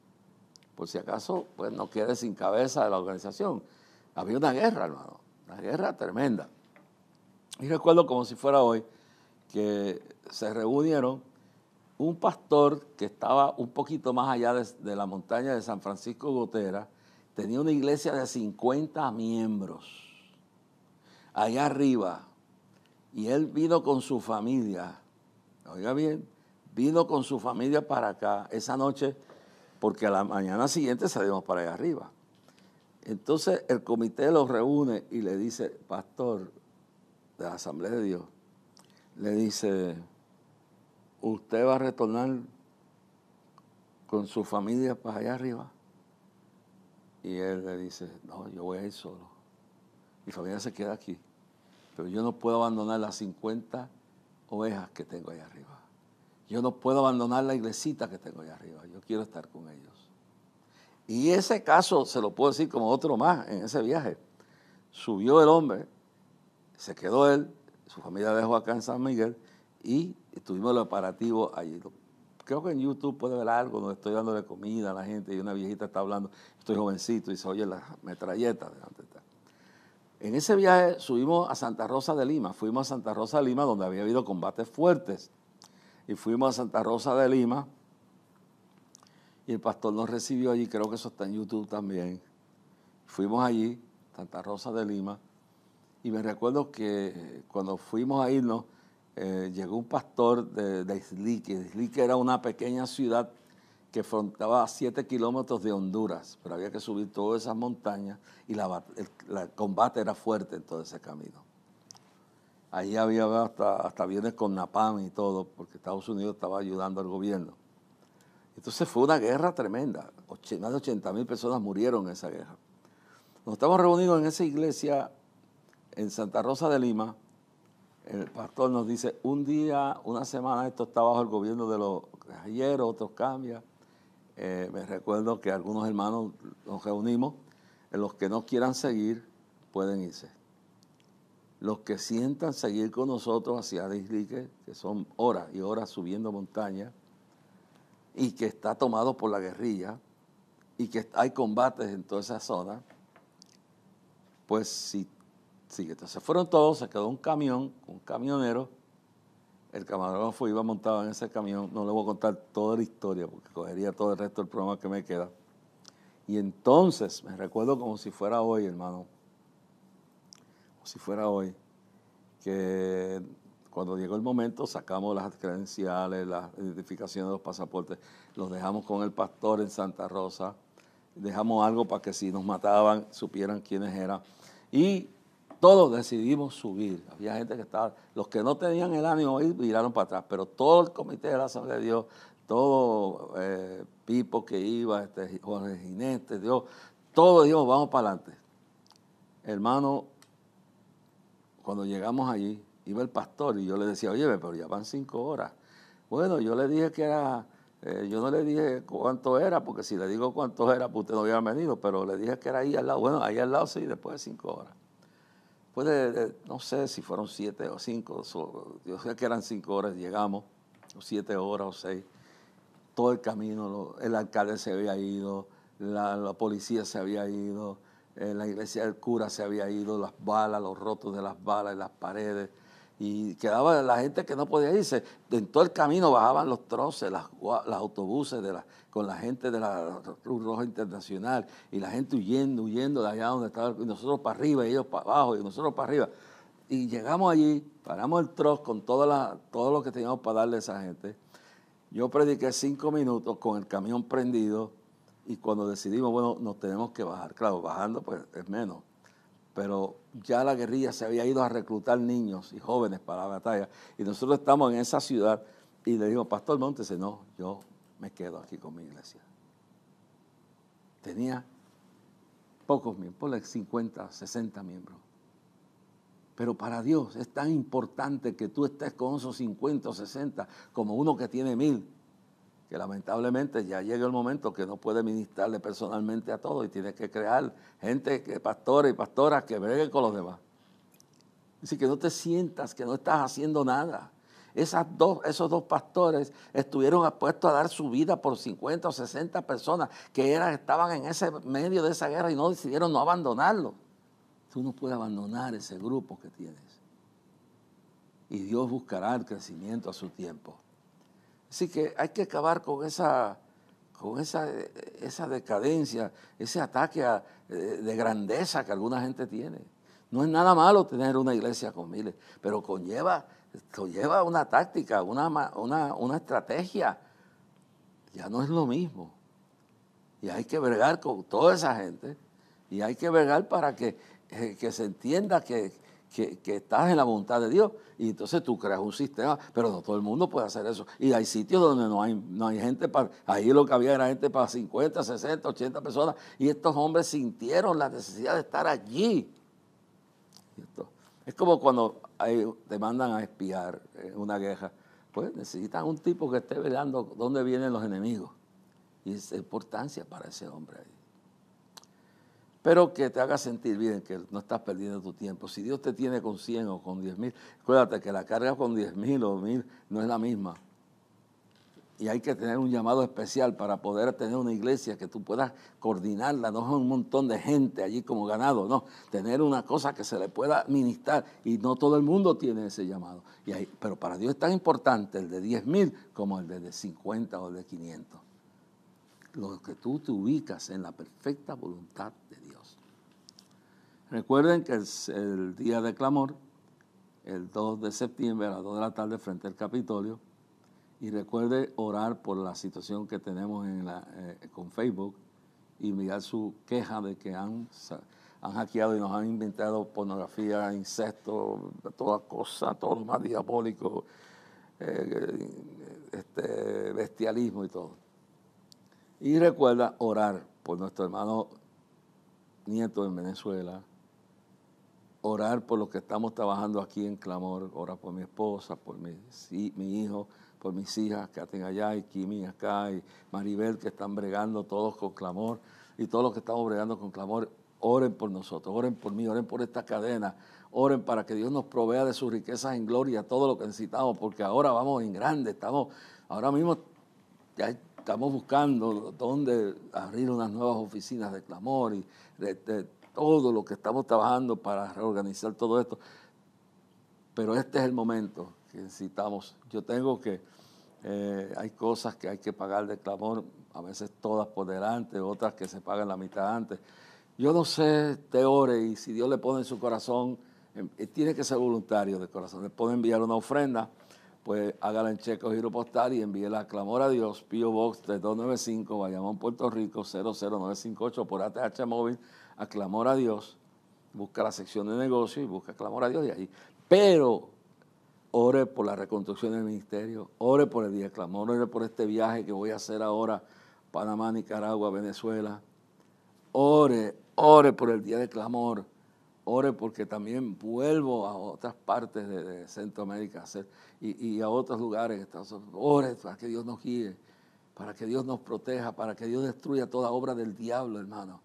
Por si acaso, pues no quede sin cabeza de la organización. Había una guerra, hermano, una guerra tremenda. Y recuerdo como si fuera hoy que se reunieron un pastor que estaba un poquito más allá de la montaña de San Francisco Gotera, tenía una iglesia de 50 miembros allá arriba, y él vino con su familia, oiga bien, vino con su familia para acá esa noche, porque a la mañana siguiente salimos para allá arriba. Entonces el comité los reúne y le dice, pastor de la Asamblea de Dios, le dice, ¿usted va a retornar con su familia para allá arriba? Y él le dice, no, yo voy a ir solo. Mi familia se queda aquí, pero yo no puedo abandonar las 50 ovejas que tengo allá arriba. Yo no puedo abandonar la iglesita que tengo allá arriba. Yo quiero estar con ellos. Y ese caso se lo puedo decir como otro más en ese viaje. Subió el hombre, se quedó él, su familia dejó acá en San Miguel y tuvimos el operativo allí. Creo que en YouTube puede ver algo donde estoy dándole comida a la gente y una viejita está hablando, estoy jovencito y se oye la metralleta delante. En ese viaje subimos a Santa Rosa de Lima, fuimos a Santa Rosa de Lima donde había habido combates fuertes y fuimos a Santa Rosa de Lima y el pastor nos recibió allí, creo que eso está en YouTube también. Fuimos allí, Santa Rosa de Lima, y me recuerdo que cuando fuimos a irnos, llegó un pastor de Islique. Islique era una pequeña ciudad que frontaba a 7 kilómetros de Honduras, pero había que subir todas esas montañas y el combate era fuerte en todo ese camino. Allí había hasta aviones con napalm y todo, porque Estados Unidos estaba ayudando al gobierno. Entonces fue una guerra tremenda. Más de 80,000 personas murieron en esa guerra. Nos estamos reunidos en esa iglesia en Santa Rosa de Lima. El pastor nos dice, un día, una semana, esto está bajo el gobierno de los guerrilleros, otros cambian. Me recuerdo que algunos hermanos nos reunimos, los que no quieran seguir pueden irse. Los que sientan seguir con nosotros hacia Islique, que son horas y horas subiendo montañas, y que está tomado por la guerrilla, y que hay combates en toda esa zona, pues sí. Entonces fueron todos, se quedó un camión, un camionero, el camarógrafo iba montado en ese camión, no le voy a contar toda la historia porque cogería todo el resto del programa que me queda. Y entonces, me recuerdo como si fuera hoy, hermano, como si fuera hoy, que cuando llegó el momento, sacamos las credenciales, las identificaciones de los pasaportes, los dejamos con el pastor en Santa Rosa, dejamos algo para que si nos mataban supieran quiénes eran. Y todos decidimos subir. Había gente que estaba, los que no tenían el ánimo de ir, miraron para atrás, pero todo el comité de la Asamblea de Dios, todo Pipo que iba, Jorge Gineste, Dios, todos dijimos, vamos para adelante. Hermano, cuando llegamos allí, iba el pastor y yo le decía, oye, pero ya van 5 horas. Bueno, yo le dije que era, yo no le dije cuánto era, porque si le digo cuánto era, pues usted no hubiera venido, pero le dije que era ahí al lado. Bueno, ahí al lado sí, después de 5 horas. Después no sé si fueron 7 o 5, yo sé que eran 5 horas, llegamos, o 7 horas o 6. Todo el camino, el alcalde se había ido, la policía se había ido, la iglesia del cura se había ido, las balas, los rotos de las balas en las paredes, y quedaba la gente que no podía irse. En todo el camino bajaban los troces, los autobuses con la gente de la Cruz Roja Internacional, y la gente huyendo de allá donde estaba, y nosotros para arriba, y ellos para abajo, y nosotros para arriba. Y llegamos allí, paramos el troz con todo lo que teníamos para darle a esa gente. Yo prediqué 5 minutos con el camión prendido, y cuando decidimos, bueno, nos tenemos que bajar. Claro, bajando pues es menos, pero ya la guerrilla se había ido a reclutar niños y jóvenes para la batalla, y nosotros estamos en esa ciudad, y le digo, Pastor Montes, no, yo me quedo aquí con mi iglesia. Tenía pocos miembros, ponle 50, 60 miembros. Pero para Dios es tan importante que tú estés con esos 50 o 60 como uno que tiene 1000, que lamentablemente ya llega el momento que no puede ministrarle personalmente a todos y tiene que crear gente, pastores y pastoras que breguen con los demás. Así que no te sientas que no estás haciendo nada. Esos dos pastores estuvieron dispuestos a dar su vida por 50 o 60 personas que estaban en ese medio de esa guerra y no decidieron no abandonarlo. Tú no puedes abandonar ese grupo que tienes. Y Dios buscará el crecimiento a su tiempo. Así que hay que acabar con esa decadencia, ese ataque de grandeza que alguna gente tiene. No es nada malo tener una iglesia con miles, pero conlleva una táctica, una estrategia. Ya no es lo mismo. Y hay que bregar con toda esa gente, y hay que bregar para que se entienda que estás en la voluntad de Dios, y entonces tú creas un sistema, pero no todo el mundo puede hacer eso. Y hay sitios donde no hay gente para, ahí lo que había era gente para 50, 60, 80 personas, y estos hombres sintieron la necesidad de estar allí. Es como cuando te mandan a espiar en una guerra, pues necesitan un tipo que esté velando dónde vienen los enemigos, y es importancia para ese hombre ahí. Pero que te haga sentir bien, que no estás perdiendo tu tiempo. Si Dios te tiene con 100 o con 10,000, acuérdate que la carga con 10,000 o 1,000 no es la misma. Y hay que tener un llamado especial para poder tener una iglesia que tú puedas coordinarla, no es un montón de gente allí como ganado, no, tener una cosa que se le pueda ministrar, y no todo el mundo tiene ese llamado. Pero para Dios es tan importante el de 10,000 como el de 50 o el de 500. Lo que tú te ubicas en la perfecta voluntad de Dios. Recuerden que el día de clamor, el 2 de septiembre a las 2 de la tarde frente al Capitolio, y recuerde orar por la situación que tenemos con Facebook, y enviar su queja de que han hackeado y nos han inventado pornografía, incesto, toda cosa, todo lo más diabólico, bestialismo y todo. Y recuerda orar por nuestro hermano Nieto en Venezuela, orar por los que estamos trabajando aquí en Clamor, orar por mi esposa, por mi hijo, por mis hijas que están allá, y Kimi acá, y Maribel, que están bregando todos con Clamor, y todos los que estamos bregando con Clamor, oren por nosotros, oren por mí, oren por esta cadena, oren para que Dios nos provea de sus riquezas en gloria, todo lo que necesitamos, porque ahora vamos en grande, ahora mismo ya estamos buscando dónde abrir unas nuevas oficinas de Clamor, y de todo lo que estamos trabajando para reorganizar todo esto. Pero este es el momento que necesitamos. Yo tengo hay cosas que hay que pagar de Clamor, a veces todas por delante, otras que se pagan la mitad antes. Yo no sé, te ore, y si Dios le pone en su corazón Tiene que ser voluntario de corazón. Le puede enviar una ofrenda, pues hágala en cheque o giro postal y envíela a Clamor a Dios, P.O. Box 3295, Bayamón, Puerto Rico, 00958, por ATH móvil, a Clamor a Dios. Busca la sección de negocio y busca Clamor a Dios de ahí. Pero ore por la reconstrucción del ministerio, ore por el día de clamor, ore por este viaje que voy a hacer ahora, Panamá, Nicaragua, Venezuela. Ore por el día de clamor, ore porque también vuelvo a otras partes de Centroamérica y a otros lugares. Ore para que Dios nos guíe, para que Dios nos proteja, para que Dios destruya toda obra del diablo, hermano.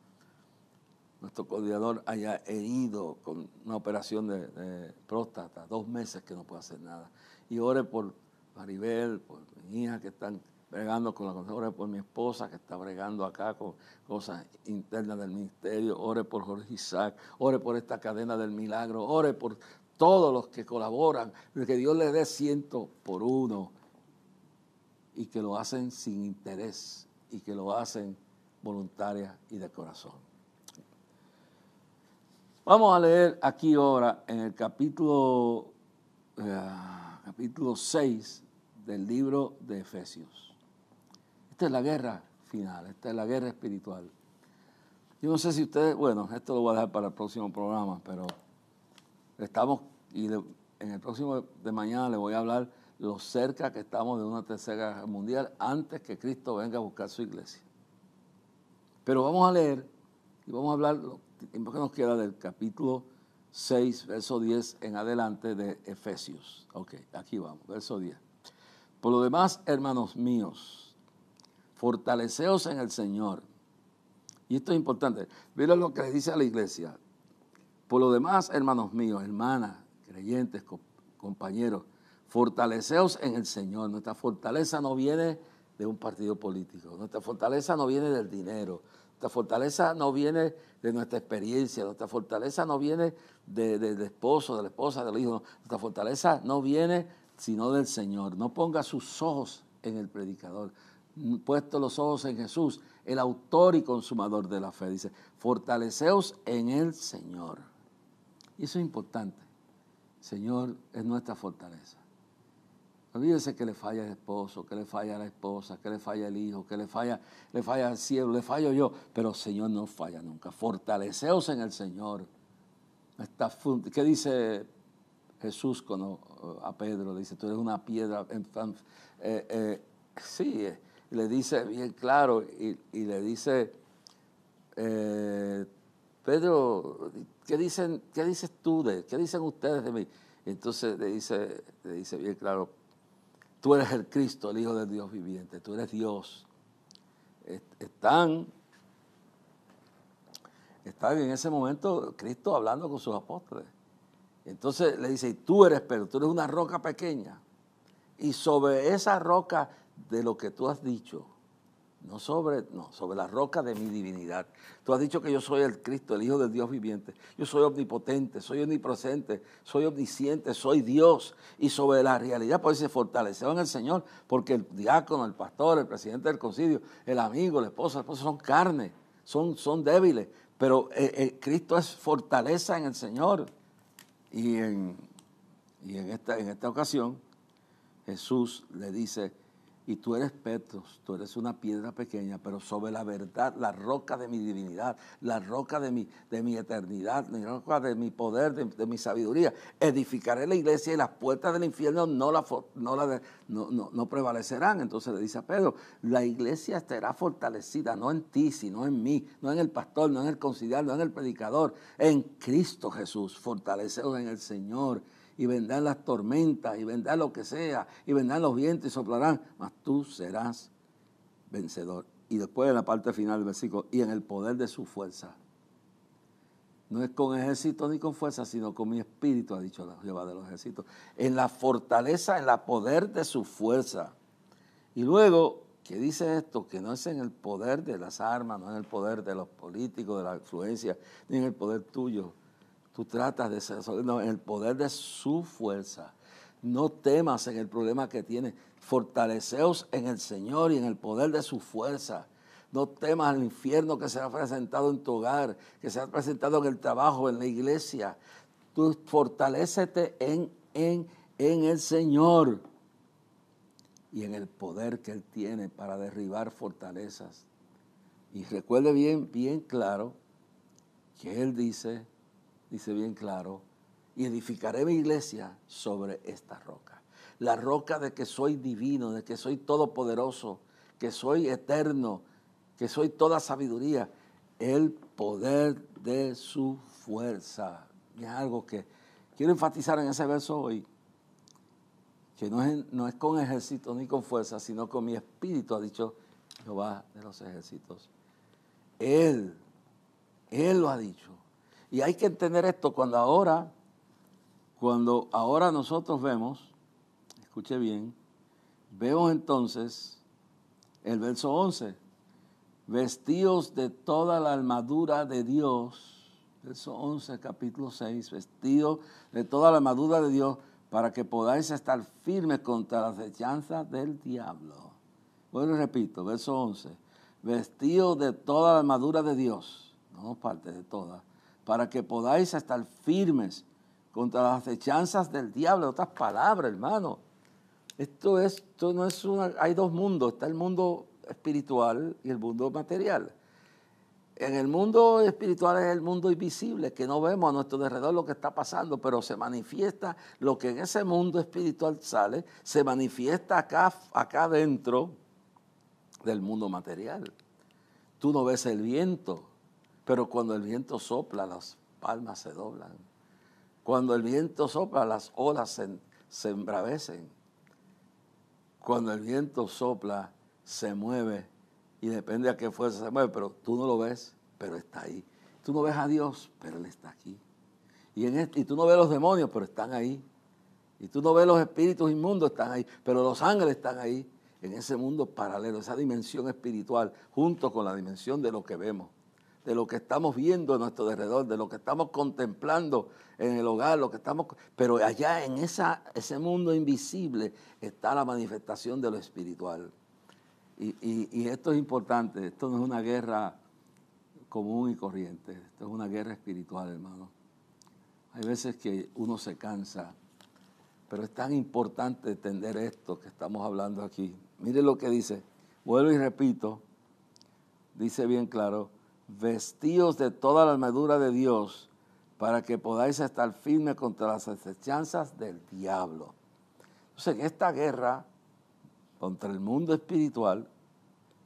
Nuestro coordinador haya herido con una operación de próstata, 2 meses que no puede hacer nada. Y ore por Maribel, por mi hija que están bregando con la cosa, ore por mi esposa que está bregando acá con cosas internas del ministerio, ore por Jorge Isaac, ore por esta cadena del milagro, ore por todos los que colaboran, que Dios les dé 100 por 1 y que lo hacen sin interés y que lo hacen voluntaria y de corazón. Vamos a leer aquí ahora en el capítulo 6 del libro de Efesios. Esta es la guerra final, esta es la guerra espiritual. Yo no sé si ustedes, bueno, esto lo voy a dejar para el próximo programa, pero estamos, en el próximo de mañana le voy a hablar lo cerca que estamos de una tercera guerra mundial antes que Cristo venga a buscar su iglesia. Pero vamos a leer y vamos a hablar el tiempo que nos queda del capítulo 6, verso 10 en adelante de Efesios. Ok, aquí vamos, verso 10. Por lo demás, hermanos míos, fortaleceos en el Señor. Y esto es importante. Miren lo que le dice a la iglesia. Por lo demás, hermanos míos, hermanas, creyentes, compañeros, fortaleceos en el Señor. Nuestra fortaleza no viene de un partido político. Nuestra fortaleza no viene del dinero. Nuestra fortaleza no viene de nuestra experiencia, nuestra fortaleza no viene del esposo, de la esposa, del hijo. Nuestra fortaleza no viene sino del Señor. No ponga sus ojos en el predicador, puesto los ojos en Jesús, el autor y consumador de la fe. Dice, fortaleceos en el Señor. Y eso es importante. El Señor es nuestra fortaleza. Olvídese que le falla el esposo, que le falla la esposa, que le falla el hijo, que le falla el cielo, le fallo yo, pero el Señor no falla nunca. Fortaleceos en el Señor. ¿Qué dice Jesús a Pedro? Le dice, tú eres una piedra. Sí, le dice bien claro y le dice, Pedro, ¿qué dices tú qué dicen ustedes de mí? Entonces le dice bien claro, tú eres el Cristo, el Hijo del Dios viviente, tú eres Dios. Están en ese momento Cristo hablando con sus apóstoles. Entonces le dice, tú eres Pedro, tú eres una roca pequeña. Y sobre esa roca de lo que tú has dicho, sobre la roca de mi divinidad. Tú has dicho que yo soy el Cristo, el Hijo del Dios viviente. Yo soy omnipotente, soy omnipresente, soy omnisciente, soy Dios. Y sobre la realidad, pues se fortaleció en el Señor, porque el diácono, el pastor, el presidente del concilio, el amigo, la esposa son carne, son débiles. Pero Cristo es fortaleza en el Señor. Y en esta ocasión, Jesús le dice, y tú eres Petros, tú eres una piedra pequeña, pero sobre la verdad, la roca de mi divinidad, la roca de mi eternidad, la roca de mi poder, de mi sabiduría, edificaré la iglesia y las puertas del infierno no prevalecerán. Entonces le dice a Pedro, la iglesia estará fortalecida, no en ti, sino en mí, no en el pastor, no en el conciliar, no en el predicador, en Cristo Jesús. Fortaleceos en el Señor. Y vendrán las tormentas, y vendrá lo que sea, y vendrán los vientos y soplarán, mas tú serás vencedor. Y después en la parte final del versículo, y en el poder de su fuerza. No es con ejército ni con fuerza, sino con mi espíritu, ha dicho Jehová de los ejércitos. En la fortaleza, en el poder de su fuerza. Y luego, ¿qué dice esto? Que no es en el poder de las armas, no en el poder de los políticos, de la influencia, ni en el poder tuyo. Tú tratas de ser, no, en el poder de su fuerza. No temas en el problema que tienes. Fortaleceos en el Señor y en el poder de su fuerza. No temas al infierno que se ha presentado en tu hogar, que se ha presentado en el trabajo, en la iglesia. Tú fortalécete en el Señor y en el poder que Él tiene para derribar fortalezas. Y recuerde bien, bien claro, que Él dice bien claro, y edificaré mi iglesia sobre esta roca. La roca de que soy divino, de que soy todopoderoso, que soy eterno, que soy toda sabiduría. El poder de su fuerza. Y es algo que quiero enfatizar en ese verso hoy, que no es con ejército ni con fuerza, sino con mi espíritu, ha dicho Jehová de los ejércitos. Él lo ha dicho. Y hay que entender esto cuando ahora nosotros vemos, escuche bien, vemos entonces el verso 11, vestidos de toda la armadura de Dios, verso 11, capítulo 6, vestidos de toda la armadura de Dios para que podáis estar firmes contra las acechanzas del diablo. Bueno, repito, verso 11, vestidos de toda la armadura de Dios, no parte de toda, para que podáis estar firmes contra las acechanzas del diablo. Otras palabras, hermano. Esto no es hay dos mundos, está el mundo espiritual y el mundo material. En el mundo espiritual es el mundo invisible, que no vemos a nuestro alrededor lo que está pasando, pero se manifiesta lo que en ese mundo espiritual sale, se manifiesta acá dentro del mundo material. Tú no ves el viento, pero cuando el viento sopla, las palmas se doblan. Cuando el viento sopla, las olas se embravecen. Cuando el viento sopla, se mueve, y depende a qué fuerza se mueve, pero tú no lo ves, pero está ahí. Tú no ves a Dios, pero Él está aquí. Y tú no ves los demonios, pero están ahí. Y tú no ves los espíritus inmundos, están ahí, pero los ángeles están ahí, en ese mundo paralelo, esa dimensión espiritual, junto con la dimensión de lo que vemos, de lo que estamos viendo a nuestro alrededor, de lo que estamos contemplando en el hogar, pero allá en ese mundo invisible está la manifestación de lo espiritual. Y esto es importante, esto no es una guerra común y corriente, esto es una guerra espiritual, hermano. Hay veces que uno se cansa, pero es tan importante entender esto que estamos hablando aquí. Mire lo que dice, vuelvo y repito, dice bien claro, vestidos de toda la armadura de Dios para que podáis estar firmes contra las acechanzas del diablo. Entonces, en esta guerra contra el mundo espiritual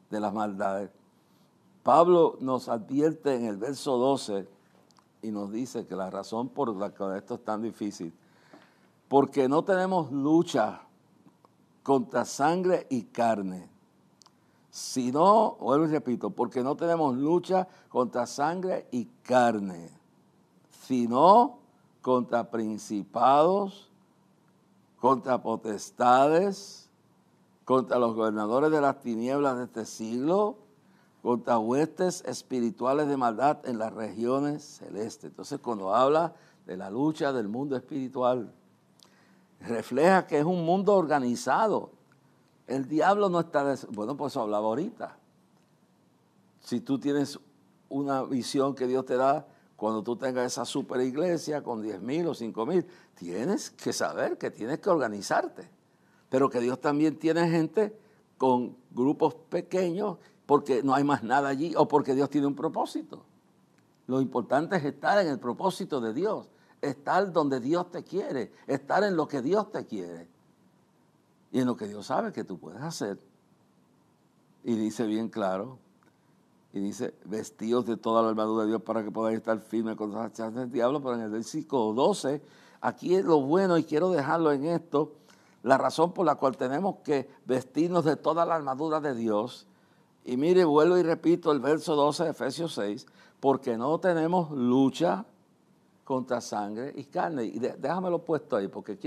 de las maldades, Pablo nos advierte en el verso 12 y nos dice que la razón por la que esto es tan difícil, porque no tenemos lucha contra sangre y carne, sino, vuelvo y repito, porque no tenemos lucha contra sangre y carne, sino contra principados, contra potestades, contra los gobernadores de las tinieblas de este siglo, contra huestes espirituales de maldad en las regiones celestes. Entonces, cuando habla de la lucha del mundo espiritual, refleja que es un mundo organizado. El diablo no está... Bueno, pues eso hablaba ahorita. Si tú tienes una visión que Dios te da, cuando tú tengas esa super iglesia con 10,000 o 5,000, tienes que saber que tienes que organizarte. Pero que Dios también tiene gente con grupos pequeños porque no hay más nada allí o porque Dios tiene un propósito. Lo importante es estar en el propósito de Dios, estar donde Dios te quiere, estar en lo que Dios te quiere y en lo que Dios sabe que tú puedes hacer. Y dice bien claro, y dice, vestidos de toda la armadura de Dios para que podáis estar firmes contra las acechanzas del diablo. Pero en el versículo 12, aquí es lo bueno y quiero dejarlo en esto, la razón por la cual tenemos que vestirnos de toda la armadura de Dios. Y mire, vuelvo y repito el verso 12 de Efesios 6, porque no tenemos lucha contra sangre y carne. Y déjamelo puesto ahí, porque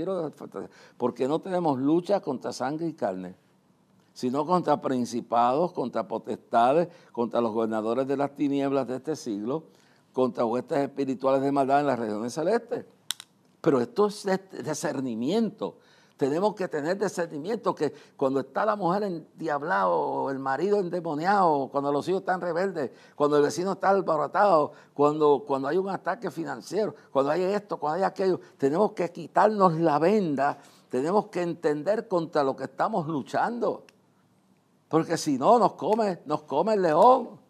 no tenemos lucha contra sangre y carne, sino contra principados, contra potestades, contra los gobernadores de las tinieblas de este siglo, contra huestes espirituales de maldad en las regiones celestes. Pero esto es discernimiento. Tenemos que tener discernimiento que cuando está la mujer endiablada o el marido endemoniado, cuando los hijos están rebeldes, cuando el vecino está alborotado, cuando hay un ataque financiero, cuando hay esto, cuando hay aquello, tenemos que quitarnos la venda, tenemos que entender contra lo que estamos luchando. Porque si no, nos come el león.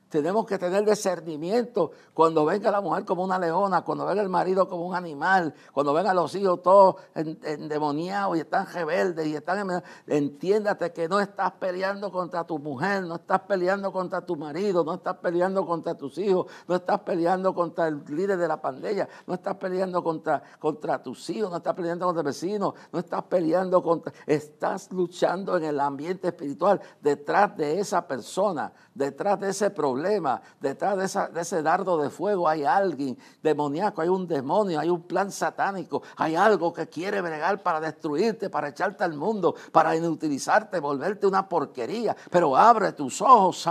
Tenemos que tener discernimiento cuando venga la mujer como una leona, cuando venga el marido como un animal, cuando vengan los hijos todos endemoniados y están rebeldes y están... Entiéndate que no estás peleando contra tu mujer, no estás peleando contra tu marido, no estás peleando contra tus hijos, no estás peleando contra el líder de la pandilla, no estás peleando contra tus hijos, no estás peleando contra el vecino, no estás peleando contra... Estás luchando en el ambiente espiritual, detrás de esa persona, detrás de ese problema, detrás de ese dardo de fuego hay alguien demoníaco, hay un demonio, hay un plan satánico, hay algo que quiere bregar para destruirte, para echarte al mundo, para inutilizarte, volverte una porquería. Pero abre tus ojos,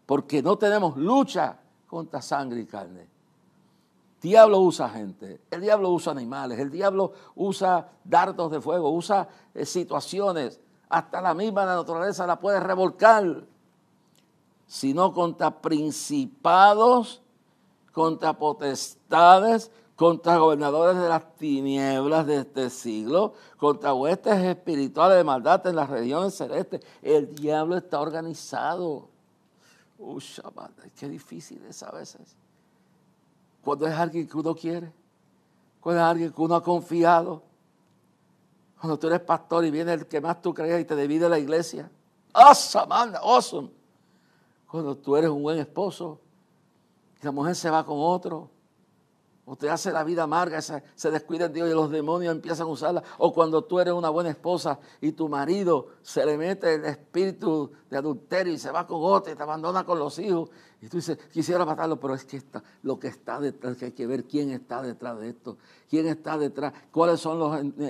porque no tenemos lucha contra sangre y carne. El diablo usa gente, el diablo usa animales, el diablo usa dardos de fuego, usa situaciones. Hasta la misma naturaleza la puede revolcar, sino contra principados, contra potestades, contra gobernadores de las tinieblas de este siglo, contra huestes espirituales de maldad en las regiones celestes. El diablo está organizado. Qué difícil es a veces. Cuando es alguien que uno quiere, cuando es alguien que uno ha confiado. Cuando tú eres pastor y viene el que más tú creas y te divide la iglesia. Awesome. Cuando tú eres un buen esposo y la mujer se va con otro, o te hace la vida amarga, se descuida en Dios y los demonios empiezan a usarla. O cuando tú eres una buena esposa y tu marido se le mete el espíritu de adulterio y se va con otro y te abandona con los hijos. Y tú dices, quisiera matarlo, pero es que lo que está detrás, que hay que ver quién está detrás de esto. ¿Quién está detrás? ¿Cuáles son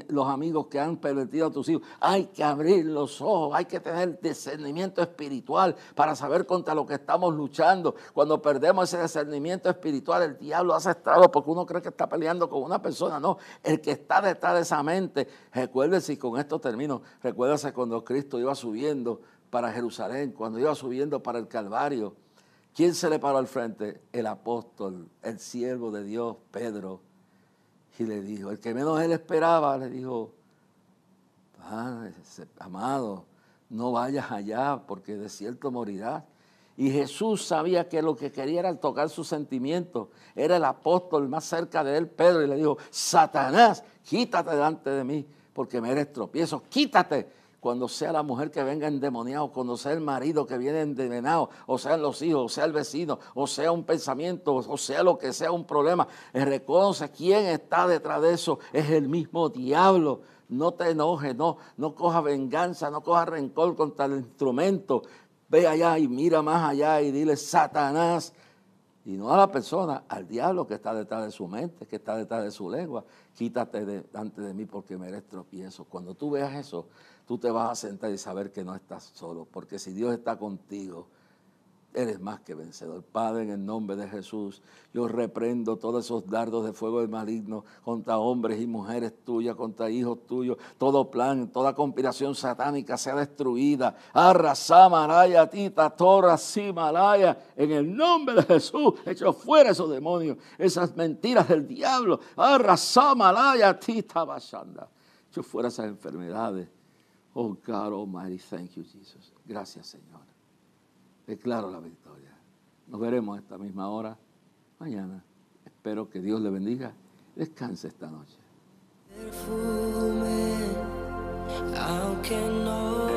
los amigos que han pervertido a tus hijos? Hay que abrir los ojos, hay que tener discernimiento espiritual para saber contra lo que estamos luchando. Cuando perdemos ese discernimiento espiritual, el diablo hace estragos porque uno cree que está peleando con una persona. No, el que está detrás de esa mente. Recuérdese, y con esto termino, recuérdese cuando Cristo iba subiendo para Jerusalén, cuando iba subiendo para el Calvario. ¿Quién se le paró al frente? El apóstol, el siervo de Dios, Pedro. Y le dijo, el que menos él esperaba, le dijo, amado, no vayas allá porque de cierto morirás. Y Jesús sabía que lo que quería era tocar sus sentimientos. Era el apóstol más cerca de él, Pedro, y le dijo, Satanás, quítate delante de mí porque me eres tropiezo, quítate. Cuando sea la mujer que venga endemoniado, cuando sea el marido que viene envenenado, o sean los hijos, o sea el vecino, o sea un pensamiento, o sea lo que sea un problema, reconoce quién está detrás de eso, es el mismo diablo. No te enojes, no coja venganza, no coja rencor contra el instrumento. Ve allá y mira más allá y dile, Satanás, y no a la persona, al diablo que está detrás de su mente, que está detrás de su lengua, quítate delante de mí porque me eres tropiezo. Cuando tú veas eso, tú te vas a sentar y saber que no estás solo, porque si Dios está contigo, eres más que vencedor. Padre, en el nombre de Jesús, yo reprendo todos esos dardos de fuego del maligno contra hombres y mujeres tuyas, contra hijos tuyos. Todo plan, toda conspiración satánica sea destruida. Arrasamaraya, tita, torra, simalaya. En el nombre de Jesús, echo fuera esos demonios, esas mentiras del diablo. Arrasamaraya, tita, bashanda. Echo fuera esas enfermedades. Oh God Almighty, thank you, Jesus. Gracias, Señor. Declaro la victoria. Nos veremos a esta misma hora mañana. Espero que Dios le bendiga. Descanse esta noche. Perfume, aunque no